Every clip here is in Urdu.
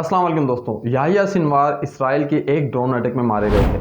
السلام علیکم دوستوں، یحییٰ سنوار اسرائیل کے ایک ڈرون اٹیک میں مارے گئے تھے۔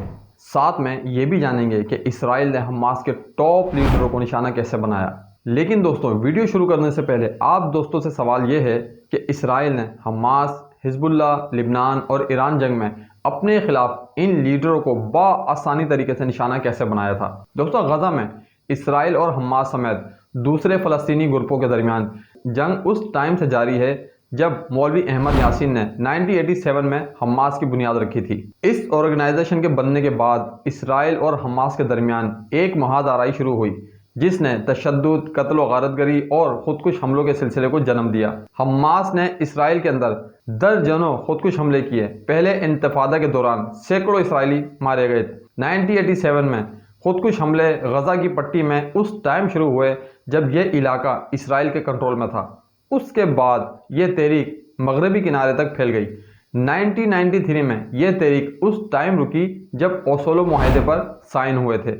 ساتھ میں یہ بھی جانیں گے کہ اسرائیل نے حماس کے ٹاپ لیڈروں کو نشانہ کیسے بنایا۔ لیکن دوستوں، ویڈیو شروع کرنے سے پہلے آپ دوستوں سے سوال یہ ہے کہ اسرائیل نے حماس، حزب اللہ، لبنان اور ایران جنگ میں اپنے خلاف ان لیڈروں کو بآسانی طریقے سے نشانہ کیسے بنایا تھا۔ دوستوں، غزہ میں اسرائیل اور حماس سمیت دوسرے فلسطینی گروپوں کے درمیان جنگ اس ٹائم سے جاری ہے جب مولوی احمد یاسین نے 1987 میں حماس کی بنیاد رکھی تھی۔ اس آرگنائزیشن کے بننے کے بعد اسرائیل اور حماس کے درمیان ایک معاہدہ آرائی شروع ہوئی جس نے تشدد، قتل و غارت گری اور خودکش حملوں کے سلسلے کو جنم دیا۔ حماس نے اسرائیل کے اندر درجنوں خودکش حملے کیے۔ پہلے انتفاضہ کے دوران سینکڑوں اسرائیلی مارے گئے۔ 1987 میں خودکش حملے غزہ کی پٹی میں اس ٹائم شروع ہوئے جب یہ علاقہ اسرائیل کے کنٹرول میں تھا۔ اس کے بعد یہ تحریک مغربی کنارے تک پھیل گئی۔ 1993 میں یہ تحریک اس ٹائم رکی جب اوسلو معاہدے پر سائن ہوئے تھے۔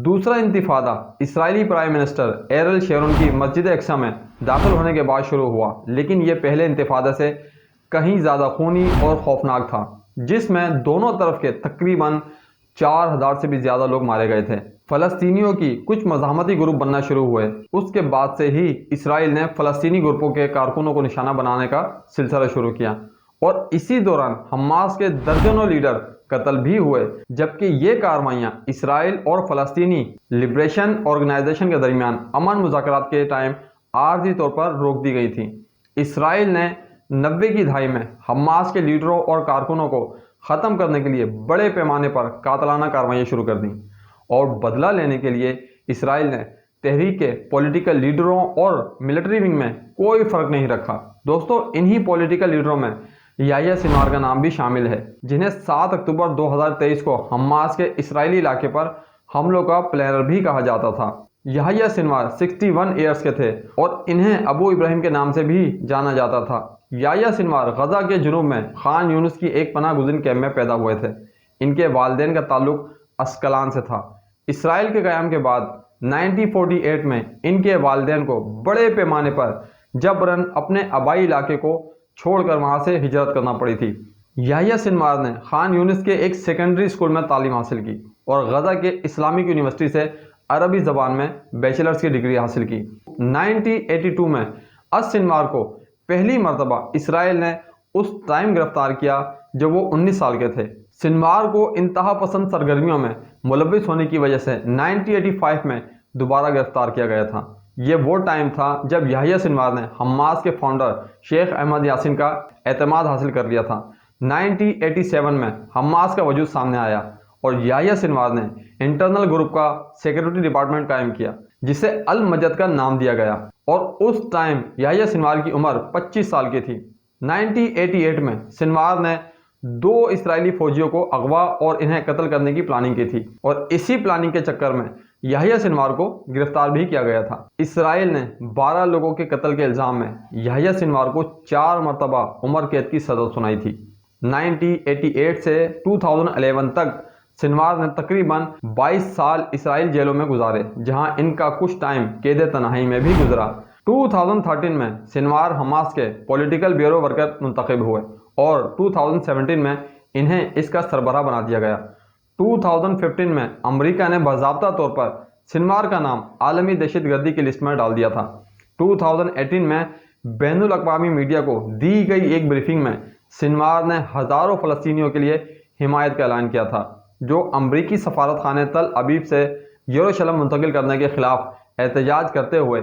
دوسرا انتفاضہ اسرائیلی پرائم منسٹر ایرل شیرون کی مسجد اقصی میں داخل ہونے کے بعد شروع ہوا، لیکن یہ پہلے انتفاضے سے کہیں زیادہ خونی اور خوفناک تھا، جس میں دونوں طرف کے تقریباً 4000 سے بھی زیادہ لوگ مارے گئے تھے۔ فلسطینیوں کی کچھ مزاحمتی گروپ بننا شروع ہوئے۔ اس کے بعد سے ہی اسرائیل نے فلسطینی گروپوں کے کارکنوں کو نشانہ بنانے کا سلسلہ شروع کیا، اور اسی دوران حماس کے درجنوں لیڈر قتل بھی ہوئے، جبکہ یہ کارروائیاں اسرائیل اور فلسطینی لبریشن آرگنائزیشن کے درمیان امن مذاکرات کے ٹائم عارضی طور پر روک دی گئی تھیں۔ اسرائیل نے 90 کی دہائی میں حماس کے لیڈروں اور کارکنوں کو ختم کرنے کے لیے بڑے پیمانے پر قاتلانہ کارروائیاں شروع کر دیں، اور بدلہ لینے کے لیے اسرائیل نے تحریک کے پولیٹیکل لیڈروں اور ملٹری ونگ میں کوئی فرق نہیں رکھا۔ دوستو، انہی پولیٹیکل لیڈروں میں یحییٰ سنوار کا نام بھی شامل ہے، جنہیں 7 اکتوبر 2023 کو حماس کے اسرائیلی علاقے پر حملوں کا پلانر بھی کہا جاتا تھا۔ یحییٰ سنوار 61 ایئرز کے تھے اور انہیں ابو ابراہیم کے نام سے بھی جانا جاتا تھا۔ یحییٰ سنوار غزہ کے جنوب میں خان یونس کی ایک پناہ گزین کیمپ میں پیدا ہوئے تھے۔ ان کے والدین کا تعلق اسکلان سے تھا۔ اسرائیل کے قیام کے بعد 1948 میں ان کے والدین کو بڑے پیمانے پر جبراً اپنے آبائی علاقے کو چھوڑ کر وہاں سے ہجرت کرنا پڑی تھی۔ یحییٰ سنوار نے خان یونس کے ایک سیکنڈری اسکول میں تعلیم حاصل کی اور غزہ کے اسلامک یونیورسٹی سے عربی زبان میں بیچلرز کی ڈگری حاصل کی۔ 1982 میں سنوار کو پہلی مرتبہ اسرائیل نے اس ٹائم گرفتار کیا جب وہ 19 سال کے تھے۔ سنوار کو انتہا پسند سرگرمیوں میں ملوث ہونے کی وجہ سے 1985 میں دوبارہ گرفتار کیا گیا تھا۔ یہ وہ ٹائم تھا جب یحییٰ سنوار نے حماس کے فاؤنڈر شیخ احمد یاسین کا اعتماد حاصل کر لیا تھا۔ 1987 میں حماس کا وجود سامنے آیا اور یحییٰ سنوار نے انٹرنل گروپ کا سیکورٹی ڈپارٹمنٹ قائم کیا، جسے المجد کا نام دیا گیا، اور اس ٹائم یحییٰ سنوار کی عمر 25 سال کی تھی۔ 1988 میں سنوار نے 2 اسرائیلی فوجیوں کو اغوا اور انہیں قتل کرنے کی پلاننگ کی تھی، اور اسی پلاننگ کے چکر میں یحییٰ سنوار کو گرفتار بھی کیا گیا تھا۔ اسرائیل نے 12 لوگوں کے قتل کے الزام میں یحییٰ سنوار کو 4 مرتبہ عمر قید کی سزا سنائی تھی۔ 1988 سے 2011 تک سنوار نے تقریباً 22 سال اسرائیل جیلوں میں گزارے، جہاں ان کا کچھ ٹائم قید تنہائی میں بھی گزرا۔ 2013 میں سنوار حماس کے پولیٹیکل بیورو ورکر منتخب ہوئے اور 2017 میں انہیں اس کا سربراہ بنا دیا گیا۔ 2015 میں امریکہ نے باضابطہ طور پر سنوار کا نام عالمی دہشت گردی کی لسٹ میں ڈال دیا تھا۔ 2018 میں بین الاقوامی میڈیا کو دی گئی ایک بریفنگ میں سنوار نے ہزاروں فلسطینیوں کے لیے حمایت کا اعلان کیا تھا، جو امریکی سفارت خانے تل ابیب سے یروشلم منتقل کرنے کے خلاف احتجاج کرتے ہوئے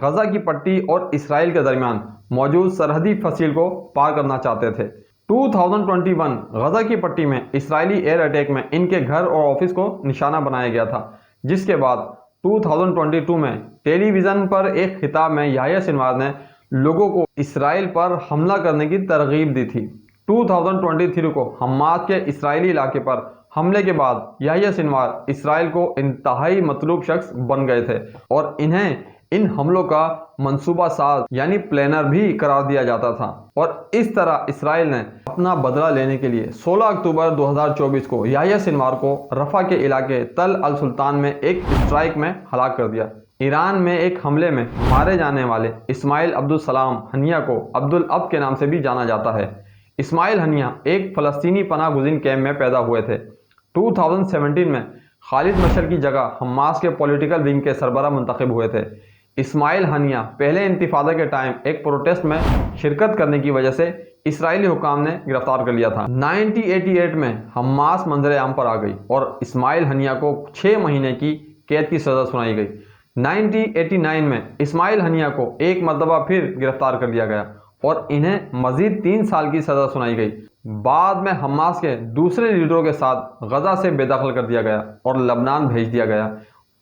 غزہ کی پٹی اور اسرائیل کے درمیان موجود سرحدی فصیل کو پار کرنا چاہتے تھے۔ 2021 غزہ کی پٹی میں اسرائیلی ایئر اٹیک میں ان کے گھر اور آفس کو نشانہ بنایا گیا تھا، جس کے بعد 2022 میں ٹیلی ویژن پر ایک خطاب میں یحییٰ سنوار نے لوگوں کو اسرائیل پر حملہ کرنے کی ترغیب دی تھی۔ 2023 کو حماس کے اسرائیلی علاقے پر حملے کے بعد یحییٰ سنوار اسرائیل کو انتہائی مطلوب شخص بن گئے تھے، اور انہیں ان حملوں کا منصوبہ ساز یعنی پلانر بھی قرار دیا جاتا تھا، اور اس طرح اسرائیل نے اپنا بدلہ لینے کے لیے 16 اکتوبر 2024 کو یحییٰ سنوار کو رفح کے علاقے تل السلطان میں ایک اسٹرائک میں ہلاک کر دیا۔ ایران میں ایک حملے میں مارے جانے والے اسماعیل عبدالسلام ہنیہ کو عبدالاب کے نام سے بھی جانا جاتا ہے۔ اسماعیل ہنیہ ایک فلسطینی پناہ گزین کیمپ میں پیدا ہوئے تھے۔ 2017 میں خالد مشعل کی جگہ حماس کے پولیٹیکل ونگ کے سربراہ منتخب ہوئے تھے۔ اسماعیل ہنیہ پہلے انتفاضہ کے ٹائم ایک پروٹیسٹ میں شرکت کرنے کی وجہ سے اسرائیلی حکام نے گرفتار کر لیا تھا۔ 1988 میں حماس منظر عام پر آ گئی اور اسماعیل ہنیہ کو 6 مہینے کی قید کی سزا سنائی گئی۔ 1989 میں اسماعیل ہنیہ کو ایک مرتبہ پھر گرفتار کر لیا گیا اور انہیں مزید 3 سال کی سزا سنائی گئی۔ بعد میں حماس کے دوسرے لیڈروں کے ساتھ غزہ سے بے دخل کر دیا گیا اور لبنان بھیج دیا گیا۔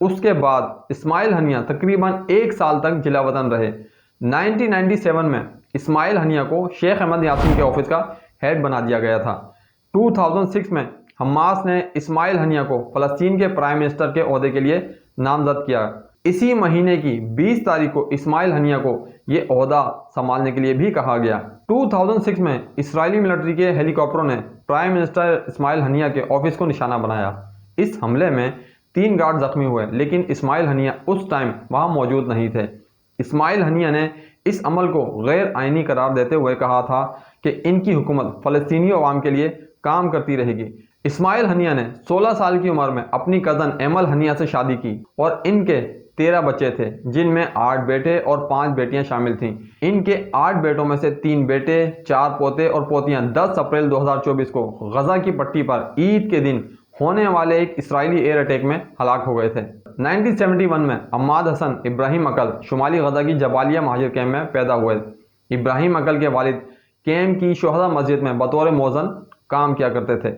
اس کے بعد اسماعیل ہنیہ تقریباً 1 سال تک جلا وطن رہے۔ 1997 میں اسماعیل ہنیہ کو شیخ احمد یاسین کے آفس کا ہیڈ بنا دیا گیا تھا۔ 2006 میں حماس نے اسماعیل ہنیہ کو فلسطین کے پرائم منسٹر کے عہدے کے لیے نامزد کیا۔ اسی مہینے کی 20 تاریخ کو اسماعیل ہنیہ کو یہ عہدہ سنبھالنے کے لیے بھی کہا گیا۔ 2006 میں اسرائیلی ملٹری کے ہیلی کاپٹروں نے پرائم منسٹر اسماعیل ہنیہ کے آفس کو نشانہ بنایا۔ اس حملے میں 3 گارڈ زخمی ہوئے، لیکن اسماعیل ہنیہ اس ٹائم وہاں موجود نہیں تھے۔ اسماعیل ہنیہ نے اس عمل کو غیر آئینی قرار دیتے ہوئے کہا تھا کہ ان کی حکومت فلسطینی عوام کے لیے کام کرتی رہے گی۔ اسماعیل ہنیہ نے 16 سال کی عمر میں اپنی کزن ایمل ہنیہ سے شادی کی اور ان کے 13 بچے تھے، جن میں 8 بیٹے اور 5 بیٹیاں شامل تھیں۔ ان کے 8 بیٹوں میں سے 3 بیٹے، 4 پوتے اور پوتیاں 10 اپریل 2024 کو غزہ کی پٹی پر عید کے دن ہونے والے ایک اسرائیلی ایئر اٹیک میں ہلاک ہو گئے تھے۔ 1971 میں عماد حسن ابراہیم عقل شمالی غزہ کی جبالیہ مہاجر کیمپ میں پیدا ہوئے۔ ابراہیم عقل کے والد کیمپ کی شہداء مسجد میں بطور مؤذن کام کیا کرتے تھے۔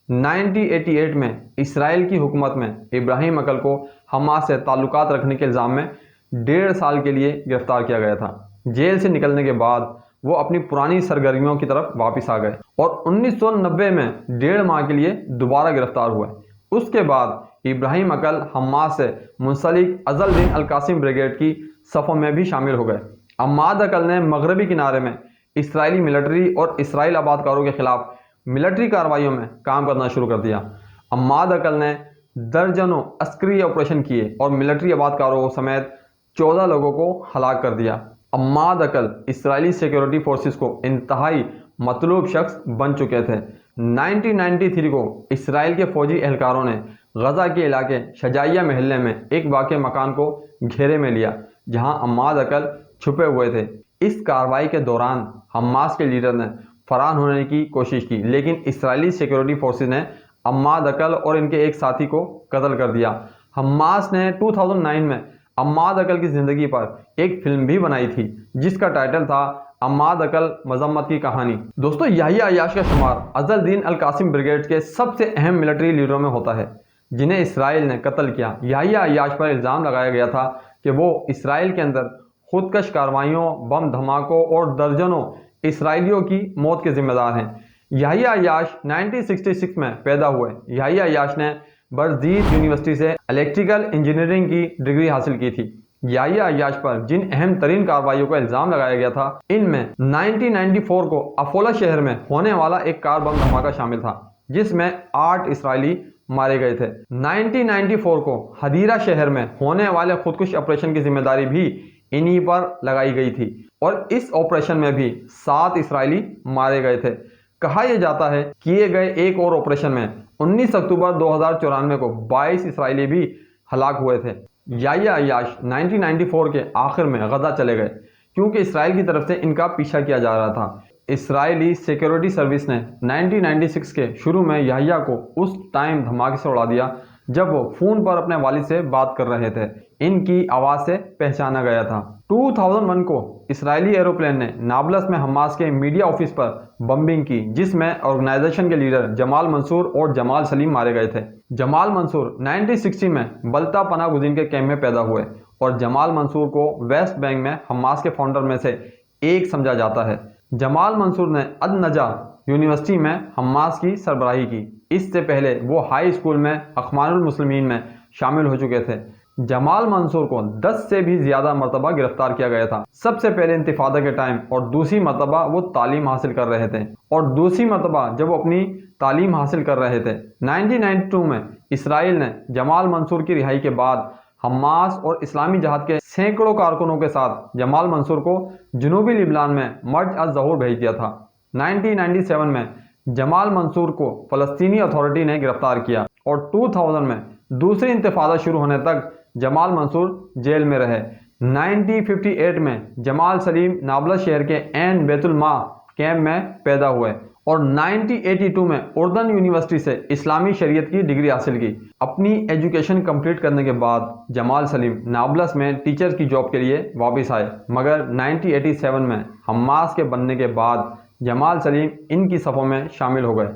1988 میں اسرائیل کی حکومت میں ابراہیم عقل کو حماس سے تعلقات رکھنے کے الزام میں 1.5 سال کے لیے گرفتار کیا گیا تھا۔ جیل سے نکلنے کے بعد وہ اپنی پرانی سرگرمیوں کی طرف واپس آ گئے اور 1990 میں 1.5 ماہ کے لیے دوبارہ گرفتار ہوئے۔ اس کے بعد ابراہیم عقل حماس سے منسلک عز الدین القاسم بریگیڈ کی صفوں میں بھی شامل ہو گئے۔ عماد عقل نے مغربی کنارے میں اسرائیلی ملٹری اور اسرائیل آباد کاروں کے خلاف ملٹری کارروائیوں میں کام کرنا شروع کر دیا۔ عماد عقل نے درجنوں عسکری آپریشن کیے اور ملٹری آباد کاروں سمیت 14 لوگوں کو ہلاک کر دیا۔ عماد عقل اسرائیلی سیکیورٹی فورسز کو انتہائی مطلوب شخص بن چکے تھے۔ 1993 کو اسرائیل کے فوجی اہلکاروں نے غزہ کے علاقے شجائیہ محلے میں ایک واقع مکان کو گھیرے میں لیا، جہاں عماد عقل چھپے ہوئے تھے۔ اس کارروائی کے دوران حماس کے لیڈر نے فرار ہونے کی کوشش کی، لیکن اسرائیلی سیکیورٹی فورسز نے عماد عقل اور ان کے ایک ساتھی کو قتل کر دیا۔ حماس نے 2009 میں عماد عقل کی زندگی پر ایک فلم بھی بنائی تھی، جس کا ٹائٹل تھا عماد عقل مذمت کی کہانی۔ دوستو، یحییٰ عیاش کا شمار عز الدین القاسم بریگیڈ کے سب سے اہم ملٹری لیڈروں میں ہوتا ہے جنہیں اسرائیل نے قتل کیا۔ یحییٰ عیاش پر الزام لگایا گیا تھا کہ وہ اسرائیل کے اندر خودکش کارروائیوں، بم دھماکوں اور درجنوں اسرائیلیوں کی موت کے ذمہ دار ہیں۔ یحییٰ عیاش 1966 میں پیدا ہوئے۔ یحییٰ عیاش نے برزیل یونیورسٹی سے الیکٹریکل انجینئرنگ کی ڈگری حاصل کی تھی۔ یحییٰ عیاش پر جن اہم ترین کارروائیوں کا الزام لگایا گیا تھا، ان میں 1994 کو افولا شہر میں ہونے والا ایک کار بم دھماکہ شامل تھا، جس میں 8 اسرائیلی مارے گئے تھے۔ 1994 کو حدیرہ شہر میں ہونے والے خودکش آپریشن کی ذمہ داری بھی انہی پر لگائی گئی تھی اور اس آپریشن میں بھی 7 اسرائیلی مارے گئے تھے۔ کہا یہ جاتا ہے کیے گئے ایک اور آپریشن میں 19 اکتوبر 2094 کو 22 اسرائیلی بھی ہلاک ہوئے تھے۔ یحییٰ عیاش 1994 کے آخر میں غزہ چلے گئے کیونکہ اسرائیل کی طرف سے ان کا پیچھا کیا جا رہا تھا۔ اسرائیلی سیکیورٹی سروس نے 1996 کے شروع میں یحییٰ کو اس ٹائم دھماکے سے اڑا دیا جب وہ فون پر اپنے والد سے بات کر رہے تھے۔ ان کی آواز سے پہچانا گیا تھا۔ 2001 کو اسرائیلی ایروپلین نے نابلس میں حماس کے میڈیا آفس پر بمبنگ کی، جس میں آرگنائزیشن کے لیڈر جمال منصور اور جمال سلیم مارے گئے تھے۔ جمال منصور 1960 میں بلتا پناہ گزین کے کیمپ میں پیدا ہوئے اور جمال منصور کو ویسٹ بینک میں حماس کے فاؤنڈر میں سے ایک سمجھا جاتا ہے۔ جمال منصور نے النجا یونیورسٹی میں حماس کی سربراہی کی۔ اس سے پہلے وہ ہائی اسکول میں اخوان المسلمین میں شامل ہو چکے تھے۔ جمال منصور کو 10 سے بھی زیادہ مرتبہ گرفتار کیا گیا تھا، سب سے پہلے انتفاضہ کے ٹائم اور دوسری مرتبہ وہ تعلیم حاصل کر رہے تھے، اور دوسری مرتبہ جب وہ اپنی تعلیم حاصل کر رہے تھے۔ 1992 میں اسرائیل نے جمال منصور کی رہائی کے بعد حماس اور اسلامی جہاد کے سینکڑوں کارکنوں کے ساتھ جمال منصور کو جنوبی لبنان میں مرج الظہور بھیج دیا تھا۔ 1997 میں جمال منصور کو فلسطینی اتھارٹی نے گرفتار کیا اور 2000 میں دوسری انتفاضہ شروع ہونے تک جمال منصور جیل میں رہے۔ 1958 میں جمال سلیم نابلس شہر کے عین بیت الماء کیمپ میں پیدا ہوئے اور 1982 میں اردن یونیورسٹی سے اسلامی شریعت کی ڈگری حاصل کی۔ اپنی ایجوکیشن کمپلیٹ کرنے کے بعد جمال سلیم نابلس میں ٹیچر کی جاب کے لیے واپس آئے، مگر 1987 میں حماس کے بننے کے بعد جمال سلیم ان کی صفوں میں شامل ہو گئے۔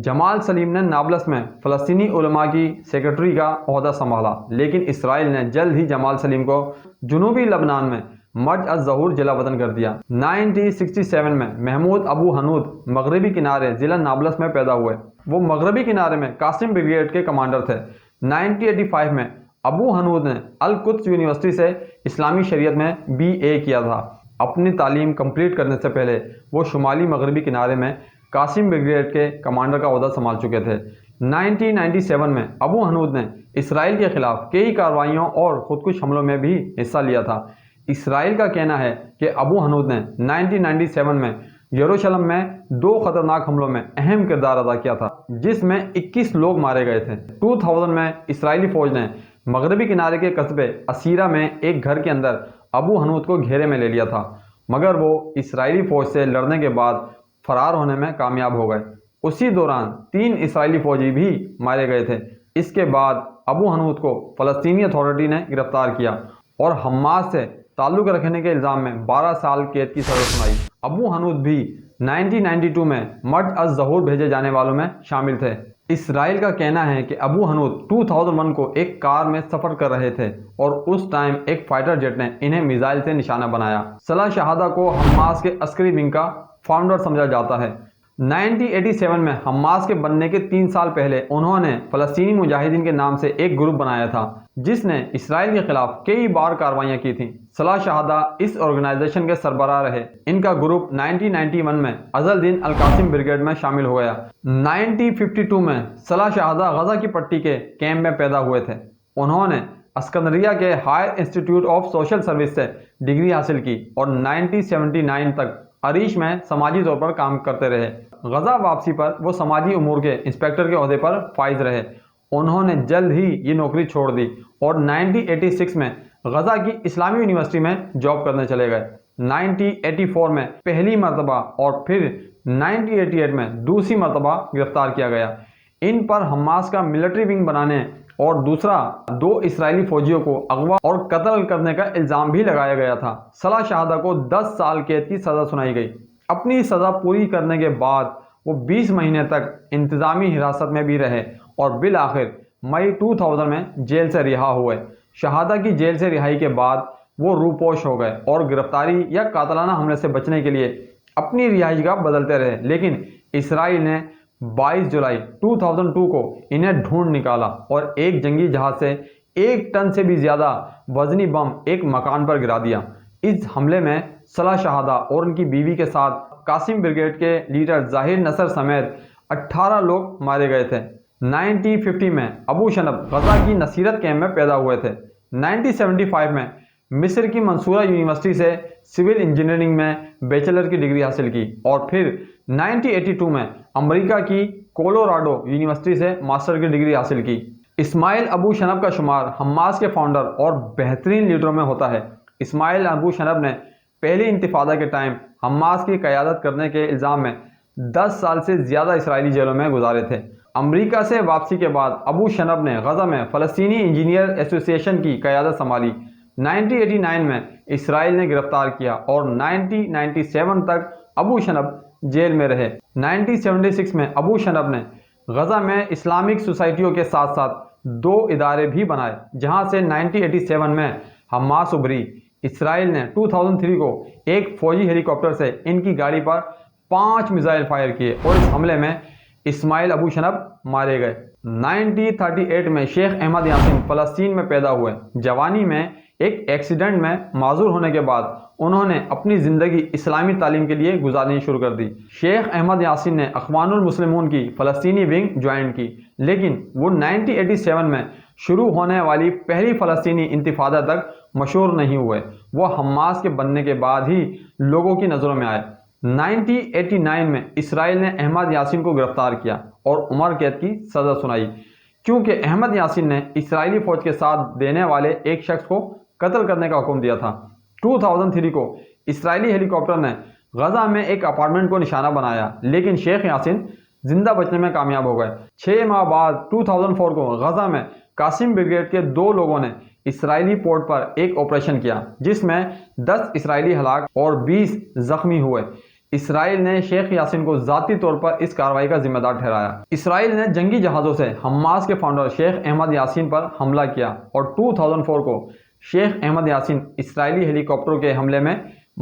جمال سلیم نے نابلس میں فلسطینی علماء کی سیکرٹری کا عہدہ سنبھالا، لیکن اسرائیل نے جلد ہی جمال سلیم کو جنوبی لبنان میں مرج الظہور جلا وطن کر دیا۔ 1967 میں محمود ابو حنود مغربی کنارے ضلع نابلس میں پیدا ہوئے۔ وہ مغربی کنارے میں قاسم بریگیڈ کے کمانڈر تھے۔ 1985 میں ابو حنود نے القدس یونیورسٹی سے اسلامی شریعت میں BA کیا تھا۔ اپنی تعلیم کمپلیٹ کرنے سے پہلے وہ شمالی مغربی کنارے میں قاسم بریگیڈ کے کمانڈر کا عہدہ سنبھال چکے تھے۔ 1997 میں ابو حنود نے اسرائیل کے خلاف کئی کارروائیوں اور خودکش حملوں میں بھی حصہ لیا تھا۔ اسرائیل کا کہنا ہے کہ ابو حنود نے 1997 میں یروشلم میں 2 خطرناک حملوں میں اہم کردار ادا کیا تھا، جس میں 21 لوگ مارے گئے تھے۔ 2000 میں اسرائیلی فوج نے مغربی کنارے کے قصبے اسیرا میں ایک گھر کے اندر ابو حنود کو گھیرے میں لے لیا تھا، مگر وہ اسرائیلی فوج سے لڑنے کے بعد فرار ہونے میں کامیاب ہو گئے۔ اسی دوران 3 اسرائیلی فوجی بھی مارے گئے تھے۔ اس کے بعد ابو حنود کو فلسطینی اتھارٹی نے گرفتار کیا اور حماس سے تعلق رکھنے کے الزام میں 12 سال قید کی سزا سنائی۔ ابو حنود بھی 1992 میں مرج الظہور بھیجے جانے والوں میں شامل تھے۔ اسرائیل کا کہنا ہے کہ ابو حنود 2001 کو ایک کار میں سفر کر رہے تھے اور اس ٹائم ایک فائٹر جیٹ نے انہیں میزائل سے نشانہ بنایا۔ صلاح شہادہ کو حماس کے عسکری ونگ کا فاؤنڈر سمجھا جاتا ہے۔ 1987 میں حماس کے بننے کے 3 سال پہلے انہوں نے فلسطینی مجاہدین کے نام سے ایک گروپ بنایا تھا، جس نے اسرائیل کے خلاف کئی بار کارروائیاں کی تھیں۔ صلاح شہادہ اس آرگنائزیشن کے سربراہ رہے۔ ان کا گروپ 1991 میں عز الدین القاسم بریگیڈ میں شامل ہو گیا۔ 1952 میں صلاح شہادہ غزہ کی پٹی کے کیمپ میں پیدا ہوئے تھے۔ انہوں نے اسکندریہ کے higher institute of social service سے ڈگری حاصل کی اور 1979 تک عریش میں سماجی طور پر کام کرتے رہے۔ غزہ واپسی پر وہ سماجی امور کے انسپیکٹر کے عہدے پر فائز رہے۔ انہوں نے جلد ہی یہ نوکری چھوڑ دی اور 1986 میں غزہ کی اسلامی یونیورسٹی میں جاب کرنے چلے گئے۔ 1984 میں پہلی مرتبہ اور پھر 1988 میں دوسری مرتبہ گرفتار کیا گیا۔ ان پر حماس کا ملٹری ونگ بنانے اور دوسرا 2 اسرائیلی فوجیوں کو اغوا اور قتل کرنے کا الزام بھی لگایا گیا تھا۔ صلاح شہادہ کو 10 سال قید کی سزا سنائی گئی۔ اپنی سزا پوری کرنے کے بعد وہ 20 مہینے تک انتظامی حراست میں بھی رہے اور بالآخر مئی 2000 میں جیل سے رہا ہوئے۔ شہادہ کی جیل سے رہائی کے بعد وہ روپوش ہو گئے اور گرفتاری یا قاتلانہ حملے سے بچنے کے لیے اپنی رہائش گاہ بدلتے رہے، لیکن اسرائیل نے 22 جولائی 2002 کو انہیں ڈھونڈ نکالا اور ایک جنگی جہاز سے 1 ٹن سے بھی زیادہ وزنی بم ایک مکان پر گرا دیا۔ اس حملے میں صلاح شہادہ اور ان کی بیوی کے ساتھ قاسم بریگیڈ کے لیڈر ظاہر نصر سمیت 18 لوگ مارے گئے تھے۔ 1950 میں ابو شنب غزہ کی نصیرت کیمپ میں پیدا ہوئے تھے۔ 1975 میں مصر کی منصورہ یونیورسٹی سے سول انجینئرنگ میں بیچلر کی ڈگری حاصل کی اور پھر 1982 میں امریکہ کی کولوراڈو یونیورسٹی سے ماسٹر کی ڈگری حاصل کی۔ اسماعیل ابو شنب کا شمار حماس کے فاؤنڈر اور بہترین لیڈروں میں ہوتا ہے۔ اسماعیل ابو شنب نے پہلی انتفاضہ کے ٹائم حماس کی قیادت کرنے کے الزام میں 10 سال سے زیادہ اسرائیلی جیلوں میں گزارے تھے۔ امریکہ سے واپسی کے بعد ابو شنب نے غزہ میں فلسطینی انجینئر ایسوسی ایشن کی قیادت سنبھالی۔ 1989 میں اسرائیل نے گرفتار کیا اور 1997 تک ابو شنب جیل میں رہے۔ 1976 میں ابو شنب نے غزہ میں اسلامک سوسائٹیوں کے ساتھ ساتھ 2 ادارے بھی بنائے، جہاں سے 1987 میں حماس ابھری۔ اسرائیل نے 2003 کو ایک فوجی ہیلی کاپٹر سے ان کی گاڑی پر 5 میزائل فائر کیے اور اس حملے میں اسماعیل ابو شنب مارے گئے۔ 1938 میں شیخ احمد یاسین فلسطین میں پیدا ہوئے۔ جوانی میں ایک ایکسیڈنٹ میں معذور ہونے کے بعد انہوں نے اپنی زندگی اسلامی تعلیم کے لیے گزارنی شروع کر دی۔ شیخ احمد یاسین نے اخوان المسلمون کی فلسطینی ونگ جوائن کی، لیکن وہ 1987 میں شروع ہونے والی پہلی فلسطینی انتفاضہ تک مشہور نہیں ہوئے۔ وہ حماس کے بننے کے بعد ہی لوگوں کی نظروں میں آئے۔ 1989 میں اسرائیل نے احمد یاسین کو گرفتار کیا اور عمر قید کی سزا سنائی، کیونکہ احمد یاسین نے اسرائیلی فوج کے ساتھ دینے والے ایک شخص کو قتل کرنے کا حکم دیا تھا۔ 2003 کو اسرائیلی ہیلی کاپٹر نے غزہ میں ایک اپارٹمنٹ کو نشانہ بنایا، لیکن شیخ یاسین زندہ بچنے میں کامیاب ہو گئے۔ 6 ماہ بعد 2004 کو غزہ میں قاسم بریگیڈ کے 2 لوگوں نے اسرائیلی پورٹ پر ایک آپریشن کیا، جس میں 10 اسرائیلی ہلاک اور 20 زخمی ہوئے۔ اسرائیل نے شیخ یاسین کو ذاتی طور پر اس کارروائی کا ذمہ دار ٹھہرایا۔ اسرائیل نے جنگی جہازوں سے حماس کے فاؤنڈر شیخ احمد یاسین پر حملہ کیا اور 2004 کو شیخ احمد یاسین اسرائیلی ہیلی کاپٹروں کے حملے میں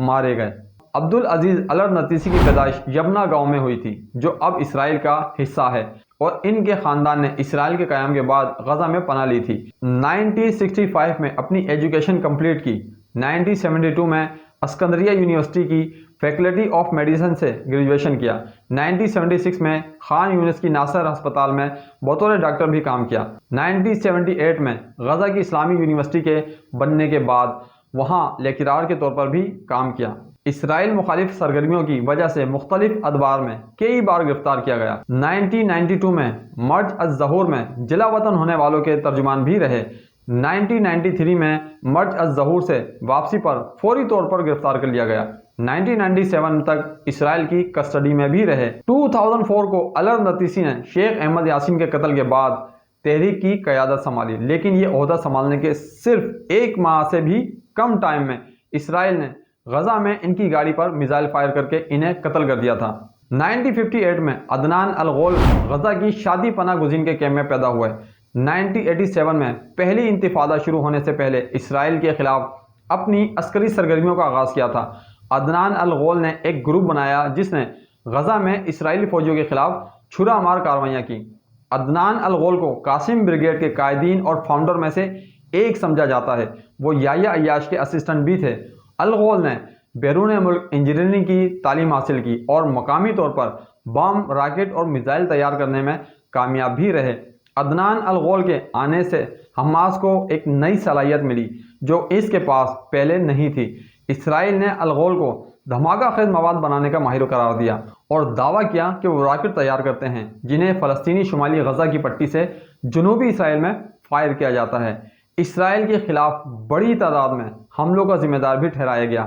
مارے گئے۔ عبدالعزیز الرنتیسی کی پیدائش یبنا گاؤں میں ہوئی تھی، جو اب اسرائیل کا حصہ ہے، اور ان کے خاندان نے اسرائیل کے قیام کے بعد غزہ میں پناہ لی تھی۔ 1965 میں اپنی ایجوکیشن کمپلیٹ کی۔ 1972 میں اسکندریہ یونیورسٹی کی فیکلٹی آف میڈیسن سے گریجویشن کیا۔ 1976 میں خان یونس کی ناصر ہسپتال میں بطور ڈاکٹر بھی کام کیا۔ 1978 میں غزہ کی اسلامی یونیورسٹی کے بننے کے بعد وہاں لیکچرار کے طور پر بھی کام کیا۔ اسرائیل مخالف سرگرمیوں کی وجہ سے مختلف ادوار میں کئی بار گرفتار کیا گیا۔ 1992 میں مرج الظہور میں جلا وطن ہونے والوں کے ترجمان بھی رہے۔ 1993 میں مرج الظہور سے واپسی پر فوری طور پر گرفتار کر لیا گیا۔ 1997 تک اسرائیل کی کسٹڈی میں بھی رہے۔ 2004 کو الرنتیسی نے شیخ احمد یاسین کے قتل کے بعد تحریک کی قیادت سنبھالی، لیکن یہ عہدہ سنبھالنے کے صرف 1 ماہ سے بھی کم ٹائم میں اسرائیل نے غزہ میں ان کی گاڑی پر میزائل فائر کر کے انہیں قتل کر دیا تھا۔ 1958 میں عدنان الغول غزہ کی شادی پناہ گزین کے کیمپ میں پیدا ہوئے۔ 1987 میں پہلی انتفاضہ شروع ہونے سے پہلے اسرائیل کے خلاف اپنی عسکری سرگرمیوں کا آغاز کیا تھا۔ عدنان الغول نے ایک گروپ بنایا جس نے غزہ میں اسرائیلی فوجیوں کے خلاف چھرا مار کارروائیاں کی۔ عدنان الغول کو قاسم بریگیڈ کے قائدین اور فاؤنڈر میں سے ایک سمجھا جاتا ہے۔ وہ یحییٰ عیاش کے اسسٹنٹ بھی تھے۔ الغول نے بیرون ملک انجینئرنگ کی تعلیم حاصل کی اور مقامی طور پر بم، راکٹ اور میزائل تیار کرنے میں کامیاب بھی رہے۔ عدنان الغول کے آنے سے حماس کو ایک نئی صلاحیت ملی جو اس کے پاس پہلے نہیں تھی۔ اسرائیل نے الغول کو دھماکہ خیز مواد بنانے کا ماہر قرار دیا اور دعویٰ کیا کہ وہ راکٹ تیار کرتے ہیں جنہیں فلسطینی شمالی غزہ کی پٹی سے جنوبی اسرائیل میں فائر کیا جاتا ہے۔ اسرائیل کے خلاف بڑی تعداد میں حملوں کا ذمہ دار بھی ٹھہرایا گیا۔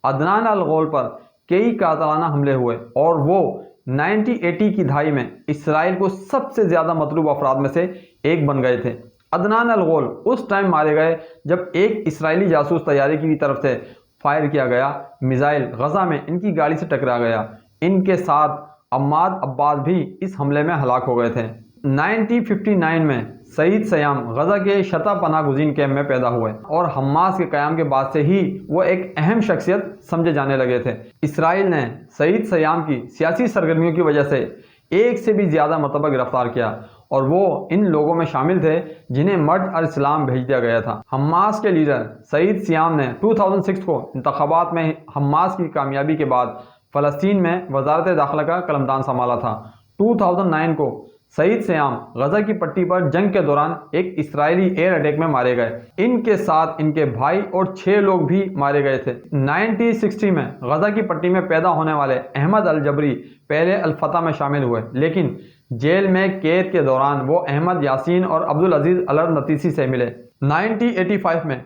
عدنان الغول پر کئی قاتلانہ حملے ہوئے اور وہ 1980 کی دہائی میں اسرائیل کو سب سے زیادہ مطلوب افراد میں سے ایک بن گئے تھے۔ عدنان الغول اس ٹائم مارے گئے جب ایک اسرائیلی جاسوس طیارے کی طرف سے فائر کیا گیا میزائل غزہ میں ان کی گاڑی سے ٹکرا گیا۔ ان کے ساتھ عماد عباس بھی اس حملے میں ہلاک ہو گئے تھے۔ 1959 میں سعید سیام غزہ کے شتہ پناہ گزین کیمپ میں پیدا ہوئے اور حماس کے قیام کے بعد سے ہی وہ ایک اہم شخصیت سمجھے جانے لگے تھے۔ اسرائیل نے سعید سیام کی سیاسی سرگرمیوں کی وجہ سے ایک سے بھی زیادہ مرتبہ گرفتار کیا اور وہ ان لوگوں میں شامل تھے جنہیں مرج الاسلام بھیج دیا گیا تھا۔ حماس کے لیڈر سعید سیام نے 2006 کو انتخابات میں حماس کی کامیابی کے بعد فلسطین میں وزارت داخلہ کا قلمدان سنبھالا تھا۔ 2009 کو سعید سیام غزہ کی پٹی پر جنگ کے دوران ایک اسرائیلی ایئر اٹیک میں مارے گئے۔ ان کے ساتھ ان کے بھائی اور 6 لوگ بھی مارے گئے تھے۔ 1960 میں غزہ کی پٹی میں پیدا ہونے والے احمد الجبری پہلے الفتح میں شامل ہوئے، لیکن جیل میں قید کے دوران وہ احمد یاسین اور عبدالعزیز الرنتیسی سے ملے۔ 1985 میں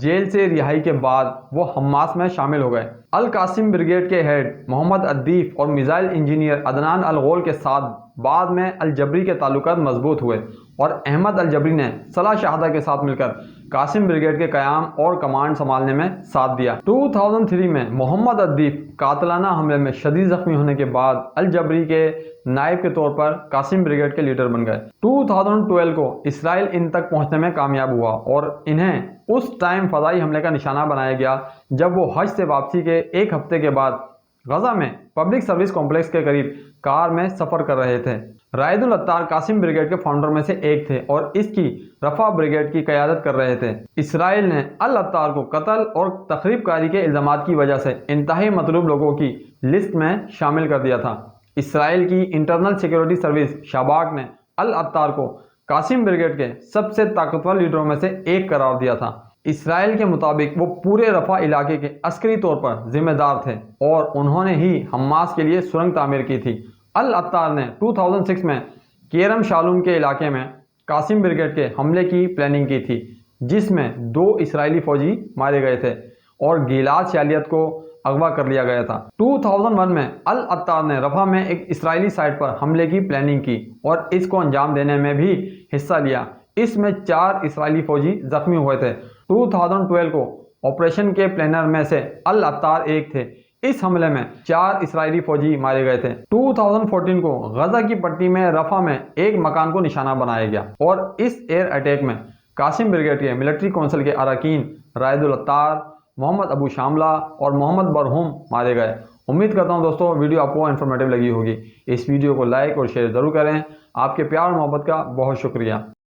جیل سے رہائی کے بعد وہ حماس میں شامل ہو گئے۔ القاسم بریگیڈ کے ہیڈ محمد عدیف اور میزائل انجینئر عدنان الغول کے ساتھ بعد میں الجبری کے تعلقات مضبوط ہوئے اور احمد الجبری نے صلاح شہادہ کے ساتھ مل کر قاسم بریگیڈ کے قیام اور کمانڈ سنبھالنے میں ساتھ دیا۔ 2003 میں محمد عدیف قاتلانہ حملے میں شدید زخمی ہونے کے بعد الجبری کے نائب کے طور پر قاسم بریگیڈ کے لیڈر بن گئے۔ 2012 کو اسرائیل ان تک پہنچنے میں کامیاب ہوا اور انہیں اس ٹائم فضائی حملے کا نشانہ بنایا گیا جب وہ حج سے واپسی کے ایک ہفتے کے بعد غزہ میں پبلک سروس کمپلیکس کے قریب کار میں سفر کر رہے تھے۔ رائد العطار قاسم بریگیڈ کے فاؤنڈر میں سے ایک تھے اور اس کی رفح بریگیڈ کی قیادت کر رہے تھے۔ اسرائیل نے العطار کو قتل اور تخریب کاری کے الزامات کی وجہ سے انتہائی مطلوب لوگوں کی لسٹ میں شامل کر دیا تھا۔ اسرائیل کی انٹرنل سیکیورٹی سروس شاباک نے العطار کو قاسم بریگیڈ کے سب سے طاقتور لیڈروں میں سے ایک قرار دیا تھا۔ اسرائیل کے مطابق وہ پورے رفح علاقے کے عسکری طور پر ذمہ دار تھے اور انہوں نے ہی حماس کے لیے سرنگ تعمیر کی تھی۔ العطار نے 2006 میں کیرم شالوم کے علاقے میں قاسم بریگیڈ کے حملے کی پلاننگ کی تھی، جس میں 2 اسرائیلی فوجی مارے گئے تھے اور گیلاد شالیت کو اغوا کر لیا گیا تھا۔ 2001 میں العطار نے رفح میں ایک اسرائیلی سائٹ پر حملے کی پلاننگ کی اور اس کو انجام دینے میں بھی حصہ لیا۔ اس میں 4 اسرائیلی فوجی زخمی ہوئے تھے۔ 2012 کو آپریشن کے پلانر میں سے العطار ایک تھے۔ اس حملے میں 4 اسرائیلی فوجی مارے گئے تھے۔ 2014 کو غزہ کی پٹی میں رفح میں ایک مکان کو نشانہ بنایا گیا اور اس ایئر اٹیک میں قاسم بریگیڈ کے ملٹری کونسل کے اراکین رائد العطار، محمد ابو شاملہ اور محمد برہوم مارے گئے۔ امید کرتا ہوں دوستوں ویڈیو آپ کو انفارمیٹیو لگی ہوگی۔ اس ویڈیو کو لائک اور شیئر ضرور کریں۔ آپ کے پیار اور محبت کا بہت شکریہ۔